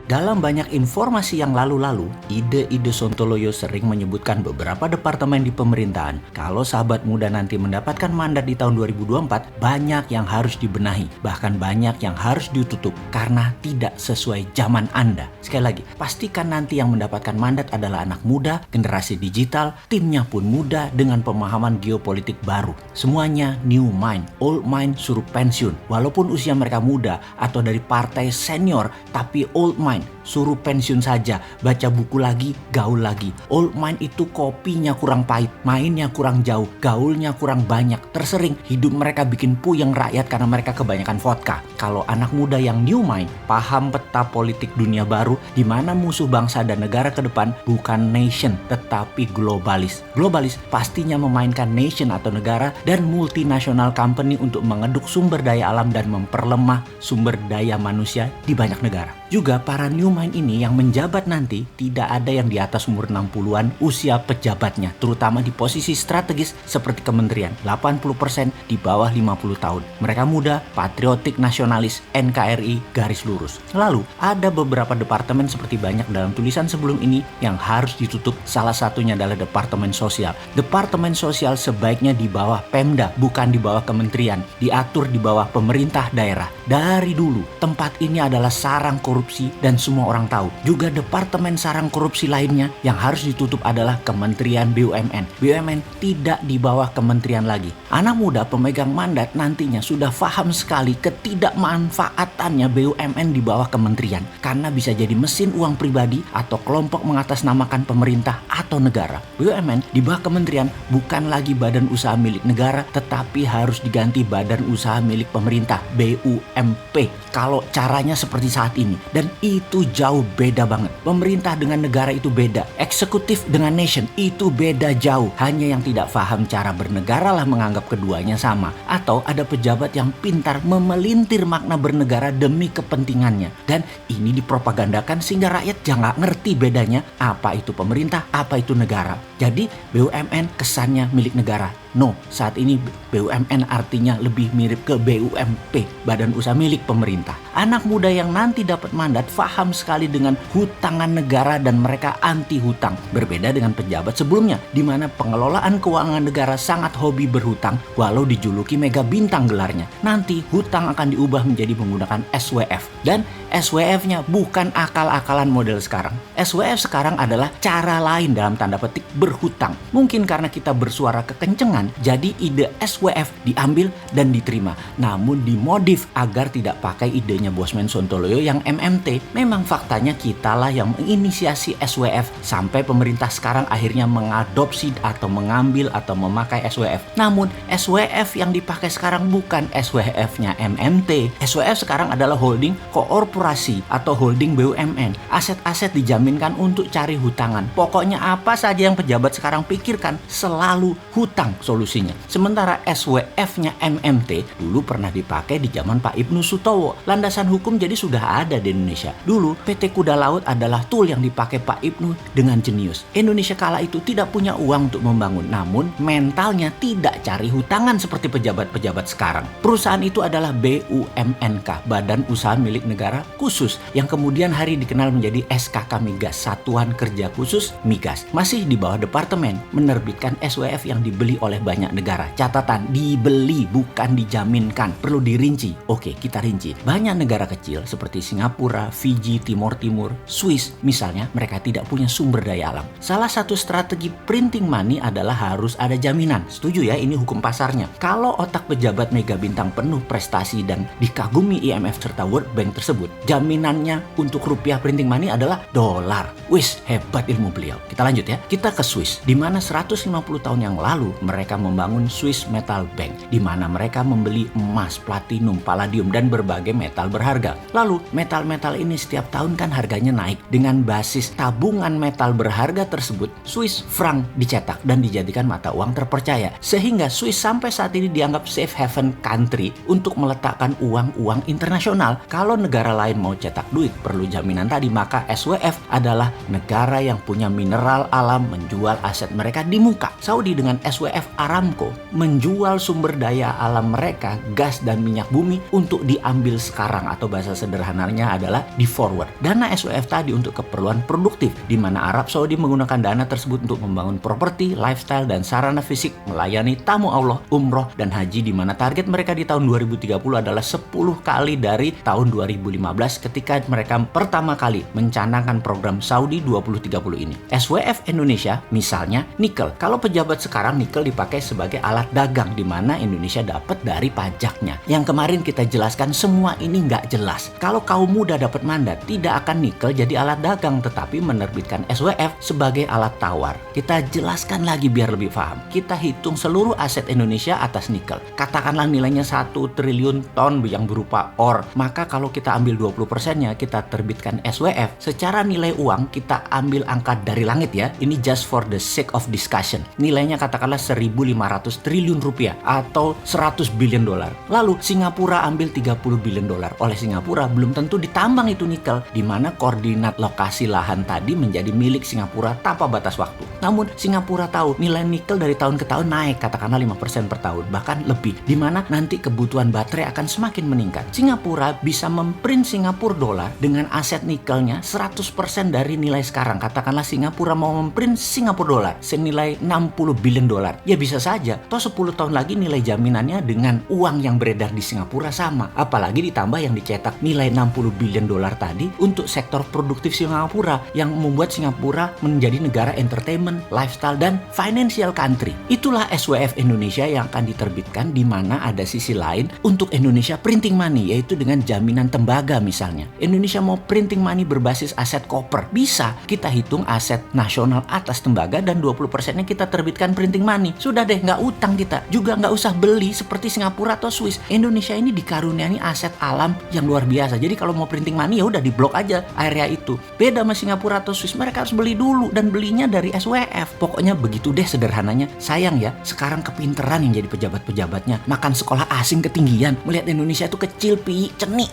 Dalam banyak informasi yang lalu-lalu, ide-ide Sontoloyo sering menyebutkan beberapa departemen di pemerintahan. Kalau sahabat muda nanti mendapatkan mandat di tahun 2024, banyak yang harus dibenahi, bahkan banyak yang harus ditutup karena tidak sesuai zaman Anda. Sekali lagi, pastikan nanti yang mendapatkan mandat adalah anak muda, generasi digital, timnya pun muda dengan pemahaman geopolitik baru. Semuanya new mind, old mind suruh pensiun. Walaupun usia mereka muda atau dari partai senior, tapi old mind suruh pensiun saja, baca buku lagi, gaul lagi. Old mind itu kopinya kurang pahit, mainnya kurang jauh, gaulnya kurang banyak, tersering hidup mereka bikin puyeng rakyat karena mereka kebanyakan vodka. Kalau anak muda yang new mind, paham peta politik dunia baru, di mana musuh bangsa dan negara ke depan bukan nation, tetapi globalis. Globalis pastinya memainkan nation atau negara dan multinational company untuk mengeduk sumber daya alam dan memperlemah sumber daya manusia di banyak negara. Juga para new mind ini yang menjabat nanti tidak ada yang di atas umur 60-an usia pejabatnya, terutama di posisi strategis seperti kementerian. 80% di bawah 50 tahun. Mereka muda, patriotik, nasionalis, NKRI, garis lurus. Lalu ada beberapa departemen seperti banyak dalam tulisan sebelum ini yang harus ditutup. Salah satunya adalah departemen sosial. Departemen sosial sebaiknya di bawah Pemda, bukan di bawah kementerian. Diatur di bawah pemerintah daerah. Dari dulu, tempat ini adalah sarang korupsi dan semua orang tahu. Juga departemen sarang korupsi lainnya yang harus ditutup adalah Kementerian BUMN. BUMN tidak di bawah kementerian lagi. Anak muda pemegang mandat nantinya sudah paham sekali ketidakmanfaatannya BUMN di bawah kementerian. Karena bisa jadi mesin uang pribadi atau kelompok mengatasnamakan pemerintah atau negara. BUMN di bawah kementerian bukan lagi badan usaha milik negara, tetapi harus diganti badan usaha milik pemerintah, BUMP. Kalau caranya seperti saat ini. Dan itu jauh beda banget. Pemerintah dengan negara itu beda. Eksekutif dengan nation itu beda jauh. Hanya yang tidak paham cara bernegara lah menganggap keduanya sama. Atau ada pejabat yang pintar memelintir makna bernegara demi kepentingannya. Dan ini dipropagandakan sehingga rakyat jangan ngerti bedanya apa itu pemerintah, apa itu negara. Jadi BUMN kesannya milik negara. No, saat ini BUMN artinya lebih mirip ke BUMP, badan usaha milik pemerintah. Anak muda yang nanti dapat mandat paham sekali dengan hutangan negara dan mereka anti hutang. Berbeda dengan pejabat sebelumnya, di mana pengelolaan keuangan negara sangat hobi berhutang, walau dijuluki mega bintang gelarnya. Nanti hutang akan diubah menjadi menggunakan SWF. Dan SWF-nya bukan akal-akalan model sekarang. SWF sekarang adalah cara lain dalam tanda petik berhutang. Mungkin karena kita bersuara kekencengan, jadi ide SWF diambil dan diterima. Namun dimodif agar tidak pakai idenya Bosman Sontoloyo yang MMT. Memang faktanya kitalah yang menginisiasi SWF sampai pemerintah sekarang akhirnya mengadopsi atau mengambil atau memakai SWF. Namun SWF yang dipakai sekarang bukan SWF-nya MMT. SWF sekarang adalah holding korporasi atau holding BUMN. Aset-aset dijaminkan untuk cari hutangan. Pokoknya apa saja yang pejabat sekarang pikirkan selalu hutang solusinya. Sementara SWF-nya MMT dulu pernah dipakai di zaman Pak Ibnu Sutowo. Landasan hukum jadi sudah ada di Indonesia. Dulu PT Kuda Laut adalah tool yang dipakai Pak Ibnu dengan jenius. Indonesia kala itu tidak punya uang untuk membangun, namun mentalnya tidak cari hutangan seperti pejabat-pejabat sekarang. Perusahaan itu adalah BUMNK, Badan Usaha Milik Negara Khusus, yang kemudian hari dikenal menjadi SKK Migas, Satuan Kerja Khusus Migas. Masih di bawah departemen, menerbitkan SWF yang dibeli oleh banyak negara. Catatan, dibeli bukan dijaminkan. Perlu dirinci. Oke, kita rinci. Banyak negara kecil seperti Singapura, Fiji, Timor Timur, Swiss misalnya, mereka tidak punya sumber daya alam. Salah satu strategi printing money adalah harus ada jaminan. Setuju ya, ini hukum pasarnya. Kalau otak pejabat mega bintang penuh prestasi dan dikagumi IMF serta World Bank tersebut, jaminannya untuk rupiah printing money adalah dolar. Wis, hebat ilmu beliau. Kita lanjut ya. Kita ke Swiss, di mana 150 tahun yang lalu mereka membangun Swiss Metal Bank, di mana mereka membeli emas, platinum, palladium, dan berbagai metal berharga. Lalu metal-metal ini setiap tahun kan harganya naik. Dengan basis tabungan metal berharga tersebut, Swiss franc dicetak dan dijadikan mata uang terpercaya. Sehingga Swiss sampai saat ini dianggap safe haven country untuk meletakkan uang-uang internasional. Kalau negara lain mau cetak duit perlu jaminan tadi, maka SWF adalah negara yang punya mineral alam menjual aset mereka di muka. Saudi dengan SWF Aramco menjual sumber daya alam mereka, gas dan minyak bumi untuk diambil sekarang, atau bahasa sederhananya adalah di forward. Dana SWF tadi untuk keperluan produktif, di mana Arab Saudi menggunakan dana tersebut untuk membangun properti, lifestyle, dan sarana fisik, melayani tamu Allah, umroh, dan haji, di mana target mereka di tahun 2030 adalah 10 kali dari tahun 2015 ketika mereka pertama kali mencanangkan program Saudi 2030 ini. SWF Indonesia misalnya nikel. Kalau pejabat sekarang nikel dipakai sebagai alat dagang, di mana Indonesia dapat dari pajaknya. Yang kemarin kita jelaskan semua ini nggak jelas. Kalau kaum muda dapat mandat, tidak akan nikel jadi alat dagang, tetapi menerbitkan SWF sebagai alat tawar. Kita jelaskan lagi biar lebih paham. Kita hitung seluruh aset Indonesia atas nikel. Katakanlah nilainya 1 triliun ton yang berupa ore. Maka kalau kita ambil 20%-nya, kita terbitkan SWF. Secara nilai uang kita ambil angka dari langit ya. Ini just for the sake of discussion. Nilainya katakanlah 1.500 triliun rupiah atau 100 billion dolar. Lalu Singapura ambil 30 billion dolar. Oleh Singapura belum tentu ditambang itu nikel, di mana koordinat lokasi lahan tadi menjadi milik Singapura tanpa batas waktu. Namun Singapura tahu nilai nikel dari tahun ke tahun naik, katakanlah 5% per tahun, bahkan lebih, di mana nanti kebutuhan baterai akan semakin meningkat. Singapura bisa memprint Singapura dolar dengan aset nikelnya 100% dari nilai sekarang. Katakanlah Singapura mau memprint Singapura dolar senilai 60 billion dolar. Ya bisa saja, toh 10 tahun lagi nilai jaminannya dengan uang yang beredar di Singapura sama. Apalagi ditambah yang dicetak nilai 60 billion dolar tadi untuk sektor produktif Singapura, yang membuat Singapura menjadi negara entertainment, lifestyle, dan financial country. Itulah SWF Indonesia yang akan diterbitkan, di mana ada sisi lain untuk Indonesia printing money, yaitu dengan jaminan tembaga misalnya. Indonesia mau printing money berbasis aset koper, bisa kita hitung aset nasional atas tembaga dan 20%-nya kita terbitkan printing money. Sudah deh, nggak utang kita, juga nggak usah beli seperti Singapura atau Swiss. Indonesia ini dikaruniai aset alam yang luar biasa. Jadi kalau mau printing money ya udah diblok aja area itu. Beda sama Singapura atau Swiss, mereka harus beli dulu dan belinya dari SWF. Pokoknya begitu deh sederhananya. Sayang ya, sekarang kepinteran yang jadi pejabat-pejabatnya. Makan sekolah asing ketinggian, melihat Indonesia itu kecil, pi, cenik.